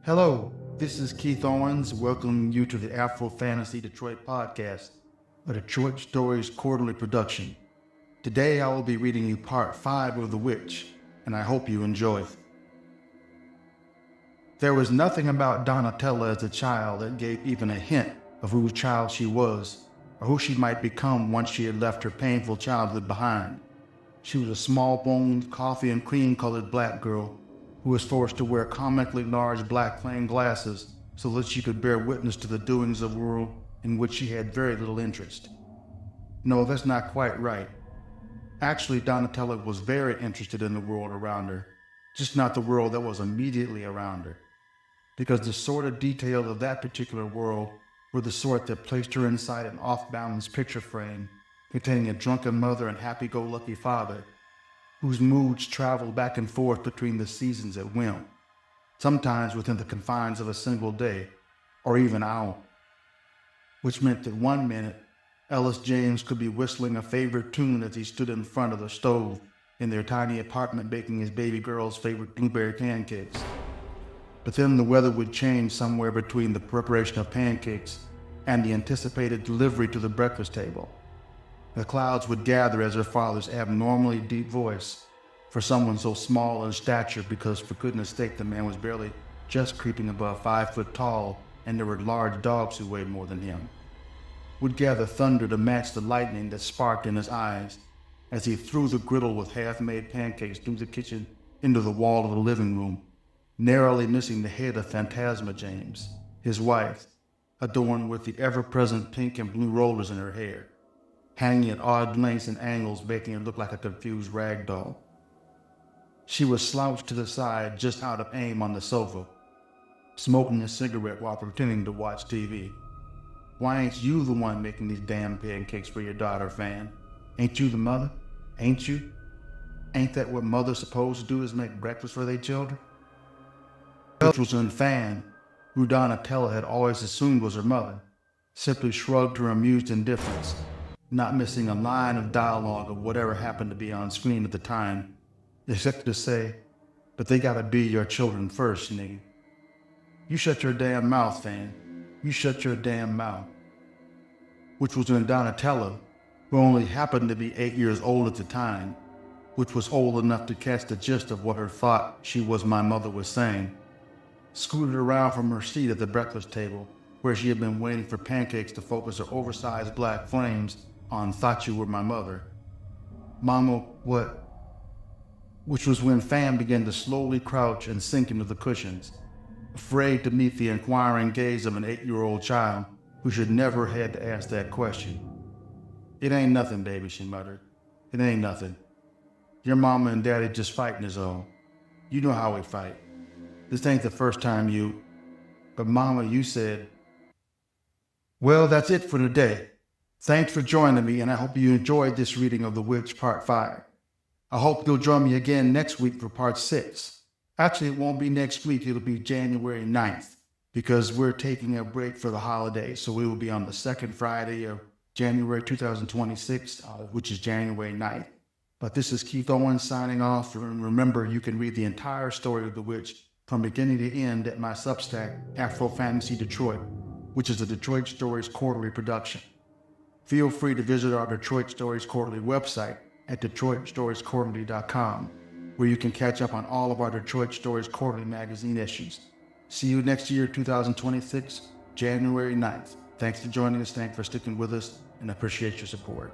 Hello, this is Keith Owens, welcoming you to the Afro Fantasy Detroit podcast, a Detroit Stories quarterly production. Today I will be reading you part 5 of The Witch, and I hope you enjoy it. There was nothing about Donatella as a child that gave even a hint of whose child she was, or who she might become once she had left her painful childhood behind. She was a small-boned, coffee and cream-colored black girl who was forced to wear comically large black framed glasses so that she could bear witness to the doings of a world in which she had very little interest. No, that's not quite right. Actually, Donatella was very interested in the world around her, just not the world that was immediately around her, because the sordid details of that particular world were the sort that placed her inside an off-balance picture frame containing a drunken mother and happy-go-lucky father whose moods traveled back and forth between the seasons at whim, sometimes within the confines of a single day or even hour, which meant that one minute Ellis James could be whistling a favorite tune as he stood in front of the stove in their tiny apartment baking his baby girl's favorite blueberry pancakes. But then the weather would change somewhere between the preparation of pancakes and the anticipated delivery to the breakfast table. The clouds would gather as her father's abnormally deep voice, for someone so small in stature, because for goodness sake the man was barely just creeping above 5 foot tall and there were large dogs who weighed more than him, would gather thunder to match the lightning that sparked in his eyes as he threw the griddle with half-made pancakes through the kitchen into the wall of the living room, narrowly missing the head of Phantasma James, his wife, adorned with the ever-present pink and blue rollers in her hair, hanging at odd lengths and angles, making her look like a confused rag doll. She was slouched to the side, just out of aim on the sofa, smoking a cigarette while pretending to watch TV. Why ain't you the one making these damn pancakes for your daughter, Fan? Ain't you the mother? Ain't you? Ain't that what mothers supposed to do, is make breakfast for their children? Which was when Fan, who Donatella had always assumed was her mother, simply shrugged her amused indifference, not missing a line of dialogue of whatever happened to be on screen at the time, except to say, "But they gotta be your children first, nigga. You shut your damn mouth, Fan. You shut your damn mouth." Which was when Donatella, who only happened to be 8 years old at the time, which was old enough to catch the gist of what her thought she was my mother was saying, scooted around from her seat at the breakfast table, where she had been waiting for pancakes to focus her oversized black flames on "Thought You Were My Mother." "Mama, what?" Which was when Fan began to slowly crouch and sink into the cushions, afraid to meet the inquiring gaze of an 8-year-old child who should never had to ask that question. "It ain't nothing, baby," she muttered. "It ain't nothing. Your mama and daddy just fighting is all. You know how we fight. This ain't the first time you... But Mama, you said..." Well, that's it for today. Thanks for joining me, and I hope you enjoyed this reading of The Witch Part 5. I hope you'll join me again next week for Part 6. Actually, it won't be next week, it'll be January 9th, because we're taking a break for the holidays, so we will be on the second Friday of January 2026, which is January 9th. But this is Keith Owens signing off, and remember, you can read the entire story of The Witch from beginning to end at my Substack, Afro Fantasy Detroit, which is a Detroit Stories quarterly production. Feel free to visit our Detroit Stories Quarterly website at DetroitStoriesQuarterly.com, where you can catch up on all of our Detroit Stories Quarterly magazine issues. See you next year, 2026, January 9th. Thanks for joining us, thanks for sticking with us, and appreciate your support.